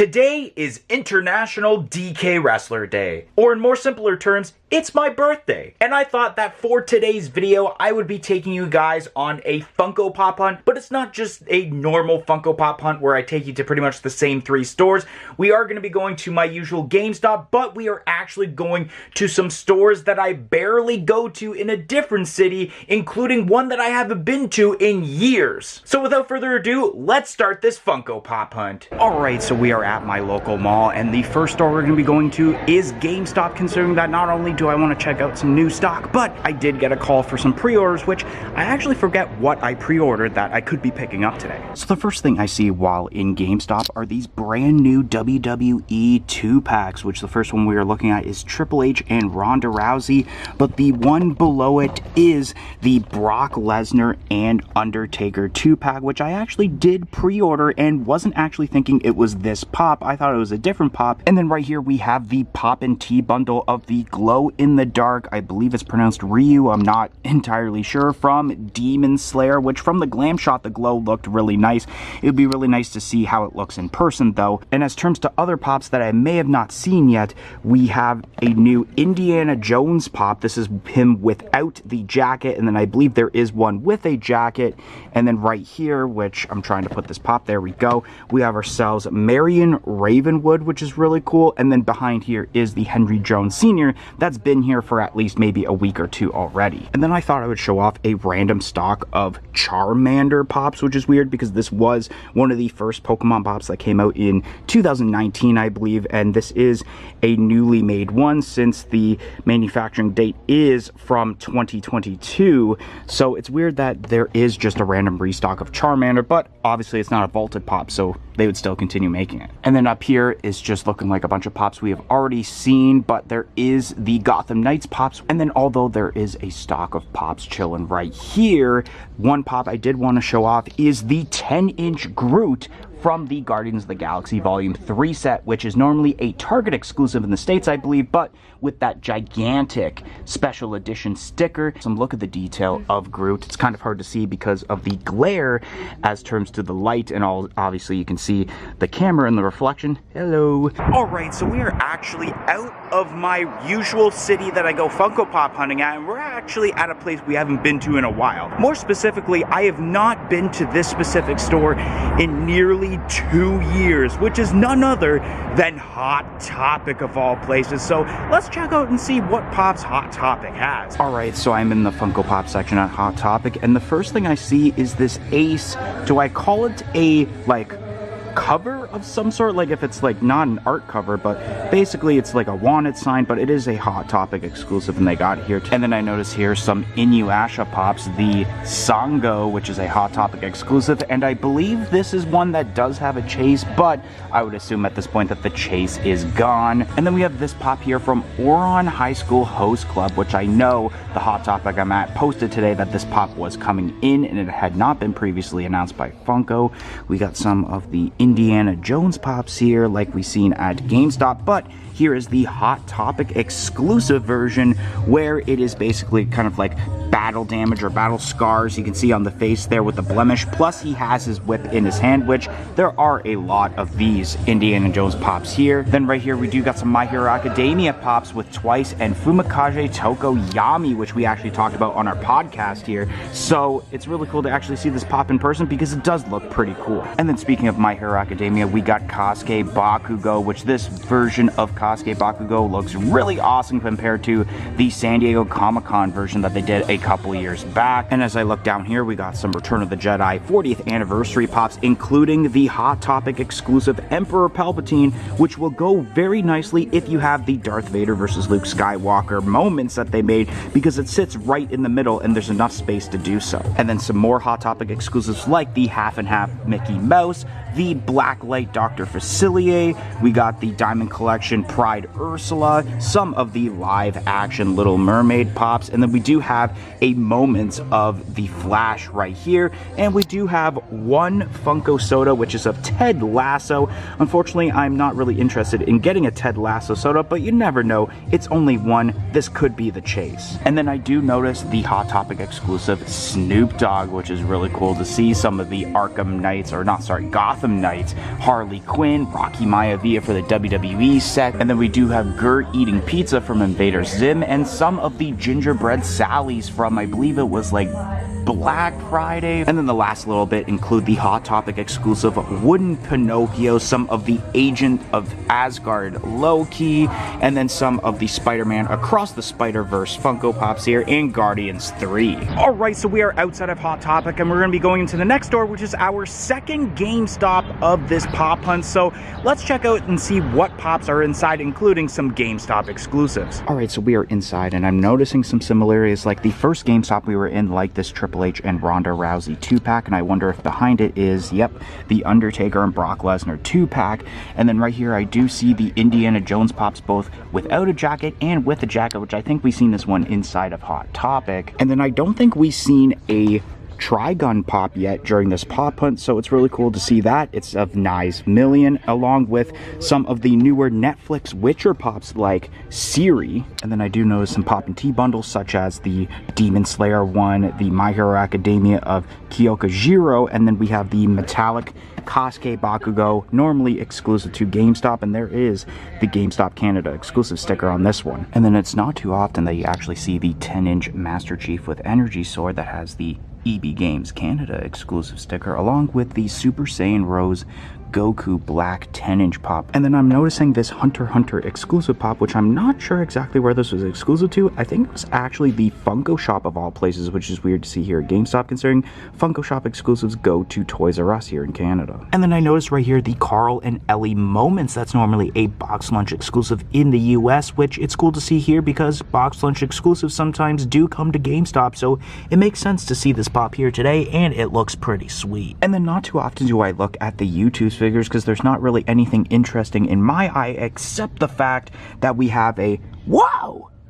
Today is International DK Wrestler Day, or in more simpler terms, it's my birthday. And I thought that for today's video, I would be taking you guys on a Funko Pop hunt, but it's not just a normal Funko Pop hunt where I take you to pretty much the same 3 stores. We are going to be going to my usual GameStop, but we are actually going to some stores that I barely go to in a different city, including one that I haven't been to in years. So without further ado, let's start this Funko Pop hunt. Alright, so we are at my local mall, and the first store we're going to be going to is GameStop, considering that not only do I want to check out some new stock, but I did get a call for some pre-orders, which I actually forget what I pre-ordered that I could be picking up today. So the first thing I see while in GameStop are these brand new WWE 2-packs, which the first one we are looking at is Triple H and Ronda Rousey, but the one below it is the Brock Lesnar and Undertaker 2-pack, which I actually did pre-order and wasn't actually thinking it was this pop. I thought it was a different pop. And then right here we have the Pop and Tea bundle of the Glow in the Dark, I believe it's pronounced Ryu, I'm not entirely sure, from Demon Slayer, which from the glam shot the glow looked really nice. It would be really nice to see how it looks in person though. And as terms to other pops that I may have not seen yet, we have a new Indiana Jones pop. This is him without the jacket, and then I believe there is one with a jacket. And then right here, which I'm trying to put this pop, there we go, we have ourselves Marion Ravenwood, which is really cool. And then behind here is the Henry Jones Sr. that's been here for at least maybe a week or 2 already. And then I thought I would show off a random stock of Charmander pops, which is weird because this was one of the first Pokemon pops that came out in 2019, I believe, and this is a newly made one since the manufacturing date is from 2022. So it's weird that there is just a random restock of Charmander, but obviously it's not a vaulted pop, so they would still continue making it. And then up here is just looking like a bunch of pops we have already seen, but there is the Gotham Knights pops. And then although there is a stock of pops chilling right here, one pop I did want to show off is the 10-inch Groot from the Guardians of the Galaxy Volume 3 set, which is normally a Target exclusive in the States, I believe, but with that gigantic special edition sticker. Some look at the detail of Groot. It's kind of hard to see because of the glare as terms to the light and all. Obviously, you can see the camera and the reflection. Hello. Alright, so we are actually out of my usual city that I go Funko Pop hunting at, and we're actually at a place we haven't been to in a while. More specifically, I have not been to this specific store in nearly 2 years, which is none other than Hot Topic of all places. So let's check out and see what pops Hot Topic has. Alright, so I'm in the Funko Pop section at Hot Topic, and the first thing I see is this Ace. Do I call it a, like, cover of some sort? Like, if it's like not an art cover, but basically it's like a wanted sign, but it is a Hot Topic exclusive, and they got it here. And then I notice here some Inuyasha pops, the Sango, which is a Hot Topic exclusive, and I believe this is one that does have a chase, but I would assume at this point that the chase is gone. And then we have this pop here from Oron High School Host Club, which I know the Hot Topic I'm at posted today that this pop was coming in, and it had not been previously announced by Funko. We got some of the Indiana Jones pops here like we seen at GameStop, but here is the Hot Topic exclusive version where it is basically kind of like battle damage or battle scars you can see on the face there with the blemish, plus he has his whip in his hand, which there are a lot of these Indiana Jones pops here. Then right here we do got some My Hero Academia pops with Twice and Fumikaze Tokoyami, which we actually talked about on our podcast here. So it's really cool to actually see this pop in person because it does look pretty cool. And then speaking of My Hero Academia, we got Kasuke Bakugo, which this version of Kasuke Bakugo looks really awesome compared to the San Diego Comic-Con version that they did a couple years back. And as I look down here, we got some Return of the Jedi 40th anniversary pops, including the Hot Topic exclusive Emperor Palpatine, which will go very nicely if you have the Darth Vader versus Luke Skywalker moments that they made, because it sits right in the middle and there's enough space to do so. And then some more Hot Topic exclusives like the Half and Half Mickey Mouse, the Blacklight Dr. Facilier, we got the Diamond Collection Pride Ursula, some of the live action Little Mermaid pops, and then we do have a Moments of the Flash right here, and we do have one Funko soda, which is of Ted Lasso. Unfortunately, I'm not really interested in getting a Ted Lasso soda, but you never know, it's only one, this could be the chase. And then I do notice the Hot Topic exclusive Snoop Dogg, which is really cool to see some of the Arkham Knights, or not, sorry, Gotham Gotham Knights, Harley Quinn, Rocky Maivia for the WWE set, and then we do have Gert eating pizza from Invader Zim, and some of the gingerbread Sallies from, I believe it was like Black Friday. And then the last little bit include the Hot Topic exclusive wooden Pinocchio, some of the Agent of Asgard Loki, and then some of the Spider-Man Across the Spider-Verse Funko Pops here in Guardians 3. Alright, so we are outside of Hot Topic and we're going to be going into the next store, which is our second GameStop of this pop hunt. So let's check out and see what pops are inside, including some GameStop exclusives. Alright, so we are inside and I'm noticing some similarities. Like the first GameStop we were in, like this Triple H and Ronda Rousey 2-pack, and I wonder if behind it is, yep, the Undertaker and Brock Lesnar 2-pack. And then right here I do see the Indiana Jones pops, both without a jacket and with a jacket, which I think we've seen this one inside of Hot Topic. And then I don't think we've seen a Trigun pop yet during this pop hunt, so it's really cool to see that. It's of Nice Million, along with some of the newer Netflix Witcher pops like Siri. And then I do notice some pop and tea bundles such as the Demon Slayer one, the My Hero Academia of Kyokujiro, and then we have the metallic Kasuke Bakugo, normally exclusive to GameStop, and there is the GameStop Canada exclusive sticker on this one. And then it's not too often that you actually see the 10-inch Master Chief with Energy Sword that has the EB Games Canada exclusive sticker, along with the Super Saiyan Rose Goku Black 10-inch pop. And then I'm noticing this Hunter x Hunter exclusive pop, which I'm not sure exactly where this was exclusive to. I think it was actually the Funko Shop of all places, which is weird to see here at GameStop, considering Funko Shop exclusives go to Toys R Us here in Canada. And then I noticed right here the Carl and Ellie Moments. That's normally a Box Lunch exclusive in the US, which it's cool to see here because Box Lunch exclusives sometimes do come to GameStop, so it makes sense to see this pop here today, and it looks pretty sweet. And then not too often do I look at the YouTube figures because there's not really anything interesting in my eye except the fact that we have a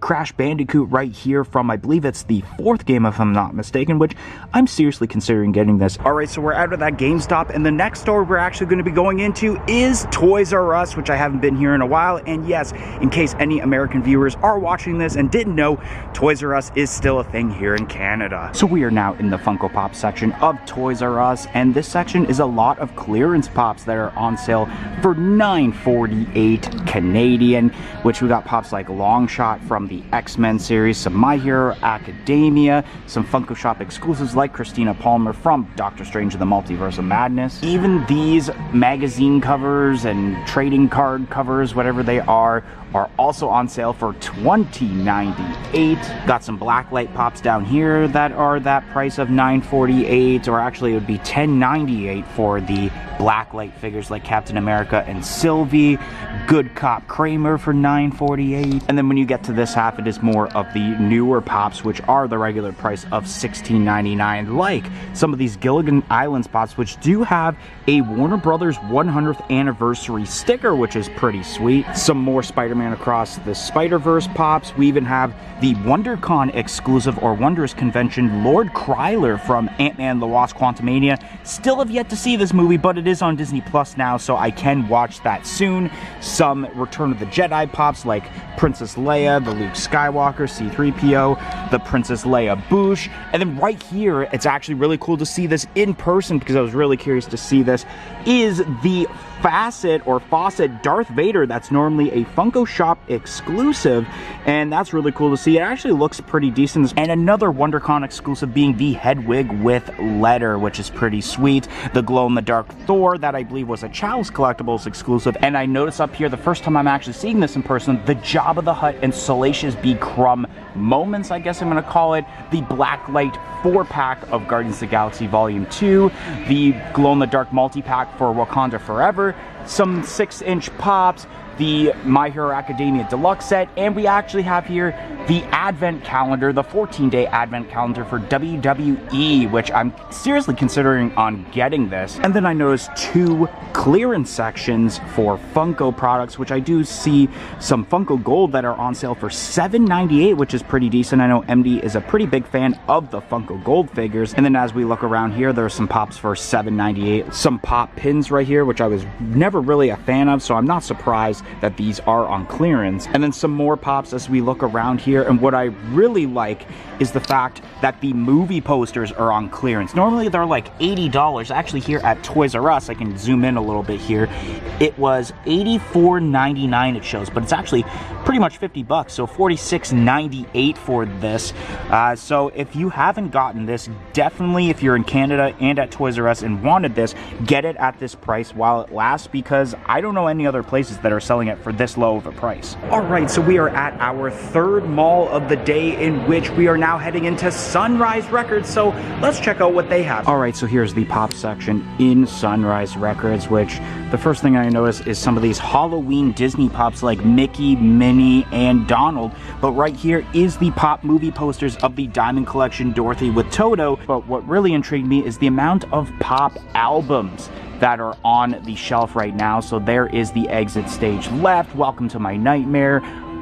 Crash Bandicoot right here from, I believe it's the 4th game if I'm not mistaken, which I'm seriously considering getting this. Alright, so we're out of that GameStop, and the next store we're actually going to be going into is Toys R Us, which I haven't been here in a while. And yes, in case any American viewers are watching this and didn't know, Toys R Us is still a thing here in Canada. So we are now in the Funko Pop section of Toys R Us, and this section is a lot of clearance pops that are on sale for $9.48 Canadian, which we got pops like Longshot from the X-Men series, some My Hero Academia, some Funko Shop exclusives like Christina Palmer from Doctor Strange in the Multiverse of Madness. Even these magazine covers and trading card covers, whatever they are also on sale for $20.98. Got some Blacklight pops down here that are that price of $9.48, or actually it would be $10.98 for the Blacklight figures like Captain America and Sylvie. Good Cop Kramer for $9.48. And then when you get to this half, it is more of the newer pops, which are the regular price of $16.99, like some of these Gilligan Islands pops, which do have a Warner Brothers 100th anniversary sticker, which is pretty sweet. Some more Spider-Man Across the Spider-Verse pops. We even have the WonderCon exclusive or Wondrous Convention Lord Kryler from Ant-Man the Wasp Quantumania. Still have yet to see this movie, but it is on Disney Plus now, so I can watch that soon. Some Return of the Jedi pops like Princess Leia, the Luke Skywalker, C-3PO, the Princess Leia Bouche. And then right here, it's actually really cool to see this in person because I was really curious to see this, is the Fawcett Darth Vader that's normally a Funko Shop exclusive, and that's really cool to see. It actually looks pretty decent. And another WonderCon exclusive being the Hedwig with letter, which is pretty sweet. The glow-in-the-dark Thor that I believe was a Chalice Collectibles exclusive. And I notice up here, the first time I'm actually seeing this in person, the Jabba the Hutt and Salacious B. Crumb moments, I guess I'm going to call it. The Blacklight 4-pack of Guardians of the Galaxy Volume 2, the glow-in-the-dark multi-pack for Wakanda Forever, some 6-inch pops, the My Hero Academia Deluxe set, and we actually have here the Advent Calendar, the 14-day Advent Calendar for WWE, which I'm seriously considering on getting this. And then I noticed 2 clearance sections for Funko products, which I do see some Funko Gold that are on sale for $7.98, which is pretty decent. I know MD is a pretty big fan of the Funko Gold figures. And then as we look around here, there are some pops for $7.98. Some pop pins right here, which I was never really a fan of, so I'm not surprised that these are on clearance. And then some more pops as we look around here, and what I really like is the fact that the movie posters are on clearance. Normally they're like $80. Actually, here at Toys R Us, I can zoom in a little bit here, it was $84.99 it shows, but it's actually pretty much 50 bucks, so $46.98 for this. So if you haven't gotten this, definitely, if you're in Canada and at Toys R Us and wanted this, get it at this price while it lasts, because I don't know any other places that are selling it for this low of a price. Alright, so we are at our third mall of the day, in which we are now heading into Sunrise Records, so let's check out what they have. Alright, so here's the pop section in Sunrise Records, which the first thing I notice is some of these Halloween Disney pops like Mickey, Minnie, and Donald, but right here is the pop movie posters of the Diamond Collection Dorothy with Toto. But what really intrigued me is the amount of pop albums that are on the shelf right now. So there is the Exit Stage Left, Welcome to My Nightmare,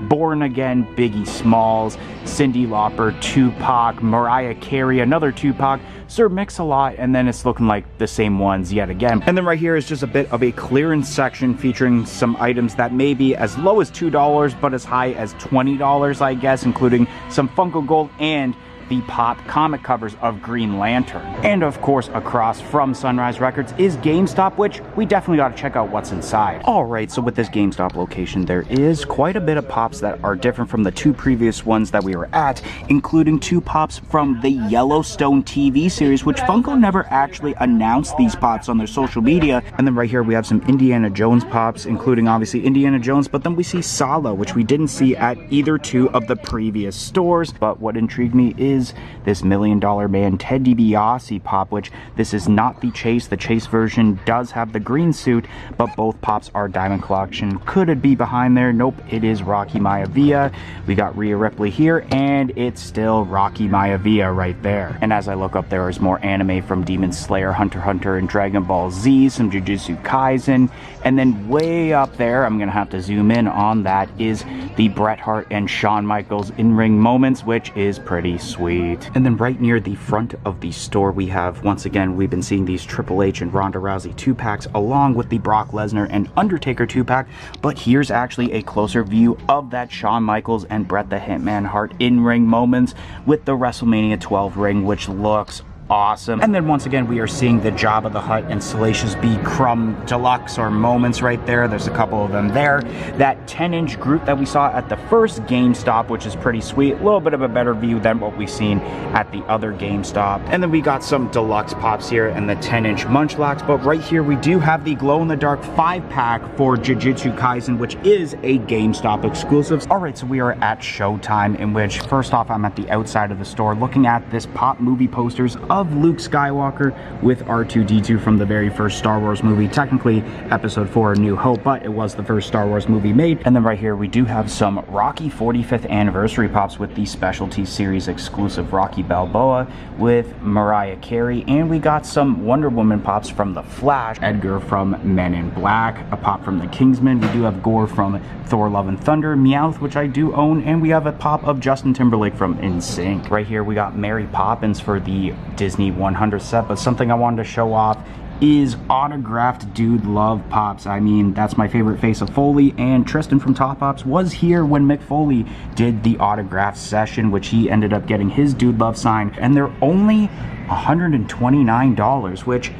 Born Again, Biggie Smalls, Cyndi Lauper, Tupac, Mariah Carey, another Tupac, Sir Mix-a-Lot, and then it's looking like the same ones yet again. And then right here is just a bit of a clearance section featuring some items that may be as low as $2 but as high as $20, I guess, including some Funko Gold and the pop comic covers of Green Lantern. And of course, across from Sunrise Records is GameStop, which we definitely got to check out what's inside. Alright, so with this GameStop location, there is quite a bit of pops that are different from the two previous ones that we were at, including two pops from the Yellowstone TV series, which Funko never actually announced these pops on their social media. And then right here we have some Indiana Jones pops, including obviously Indiana Jones, but then we see Sala, which we didn't see at either two of the previous stores. But what intrigued me is this $1 Million Man Ted DiBiase pop, which this is not the Chase. The Chase version does have the green suit, but both pops are Diamond Collection. Could it be behind there? Nope, it is Rocky Maivia. We got Rhea Ripley here, and it's still Rocky Maivia right there. And as I look up, there is more anime from Demon Slayer, Hunter x Hunter, and Dragon Ball Z, some Jujutsu Kaisen, and then way up there, I'm gonna have to zoom in on that, is the Bret Hart and Shawn Michaels in-ring moments, which is pretty sweet. And then right near the front of the store, we have, once again, we've been seeing these Triple H and Ronda Rousey 2-packs along with the Brock Lesnar and Undertaker 2-pack, but here's actually a closer view of that Shawn Michaels and Bret the Hitman Hart in-ring moments with the WrestleMania 12 ring, which looks awesome. And then once again, we are seeing the Jabba the Hutt and Salacious B. Crumb Deluxe or moments right there. There's a couple of them there. That 10-inch group that we saw at the first GameStop, which is pretty sweet. A little bit of a better view than what we've seen at the other GameStop. And then we got some deluxe pops here and the 10-inch Munchlax. But right here, we do have the glow-in-the-dark 5-pack for Jujutsu Kaisen, which is a GameStop exclusive. Alright, so we are at Showtime, in which, first off, I'm at the outside of the store looking at this pop movie posters of Luke Skywalker with R2-D2 from the very first Star Wars movie, technically Episode 4 A New Hope, but it was the first Star Wars movie made. And then right here we do have some Rocky 45th Anniversary pops with the Specialty Series exclusive Rocky Balboa with Mariah Carey, and we got some Wonder Woman pops from The Flash, Edgar from Men in Black, a pop from The Kingsman, we do have Gore from Thor Love and Thunder, Meowth, which I do own, and we have a pop of Justin Timberlake from NSYNC. Right here we got Mary Poppins for the Disney 100 set, but something I wanted to show off is autographed Dude Love pops. I mean, that's my favorite face of Foley, and Tristan from Top Pops was here when Mick Foley did the autograph session, which he ended up getting his Dude Love signed, and they're only $129, which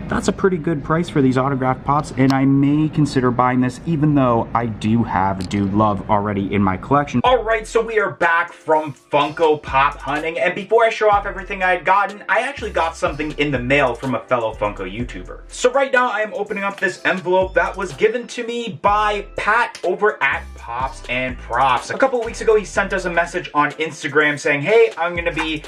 that's a pretty good price for these autographed pops, and I may consider buying this even though I do have Dude Love already in my collection. Alright, so we are back from Funko Pop hunting, and before I show off everything I had gotten, I actually got something in the mail from a fellow Funko YouTuber. So right now I am opening up this envelope that was given to me by Pat over at Pops and Props. A couple of weeks ago he sent us a message on Instagram saying, hey, I'm gonna be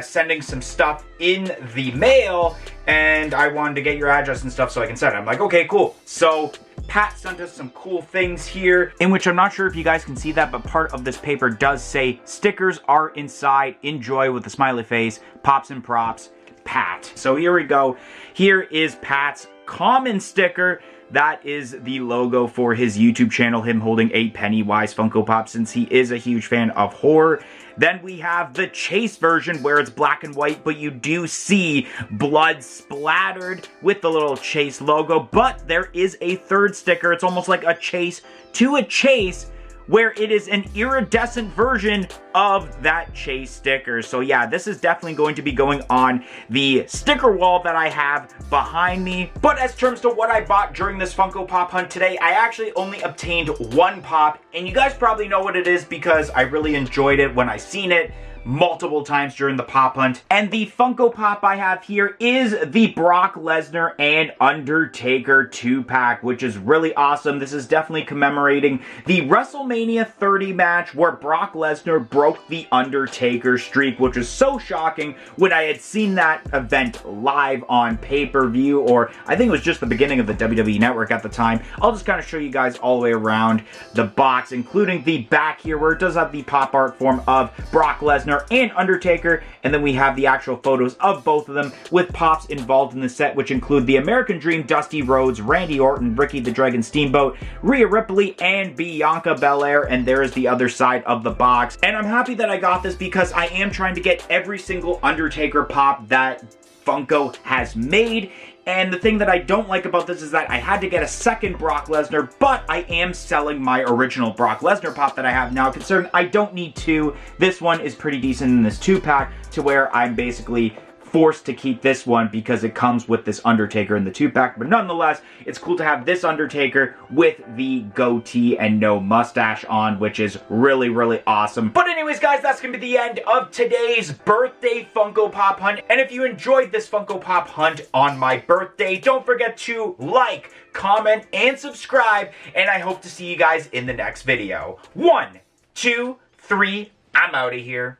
sending some stuff in the mail, and I wanted to get your address and stuff so I can send it. I'm like, okay, cool. So Pat sent us some cool things here, in which I'm not sure if you guys can see that, but part of this paper does say stickers are inside, enjoy, with a smiley face, Pops and Props, Pat. So here we go. Here is Pat's common sticker. that is the logo for his YouTube channel, him holding a Pennywise Funko Pop since he is a huge fan of horror. Then we have the Chase version where it's black and white, but you do see blood splattered with the little Chase logo. But there is a third sticker. It's almost like a Chase to a Chase, where it is an iridescent version of that Chase sticker. So yeah, this is definitely going to be going on the sticker wall that I have behind me. But as terms to what I bought during this Funko Pop hunt today, I actually only obtained one pop, and you guys probably know what it is because I really enjoyed it when I seen it multiple times during the pop hunt. And the Funko Pop I have here is the Brock Lesnar and Undertaker 2-pack, which is really awesome. This is definitely commemorating the WrestleMania 30 match where Brock Lesnar broke the Undertaker streak, which was so shocking when I had seen that event live on pay-per-view, or I think it was just the beginning of the WWE Network at the time. I'll just kind of show you guys all the way around the box, including the back here where it does have the pop art form of Brock Lesnar and Undertaker, and then we have the actual photos of both of them with pops involved in the set, which include the American Dream, Dusty Rhodes, Randy Orton, Ricky the Dragon Steamboat, Rhea Ripley, and Bianca Belair, and there is the other side of the box. And I'm happy that I got this because I am trying to get every single Undertaker pop that Funko has made. And the thing that I don't like about this is that I had to get a second Brock Lesnar, but I am selling my original Brock Lesnar pop that I have now, considering I don't need two. This one is pretty decent in this 2-pack to where I'm basically forced to keep this one because it comes with this Undertaker in the 2-pack. But nonetheless, it's cool to have this Undertaker with the goatee and no mustache on, which is really, really awesome. But anyways, guys, that's going to be the end of today's birthday Funko Pop hunt. And if you enjoyed this Funko Pop hunt on my birthday, don't forget to like, comment, and subscribe. And I hope to see you guys in the next video. 1, 2, 3, I'm out of here.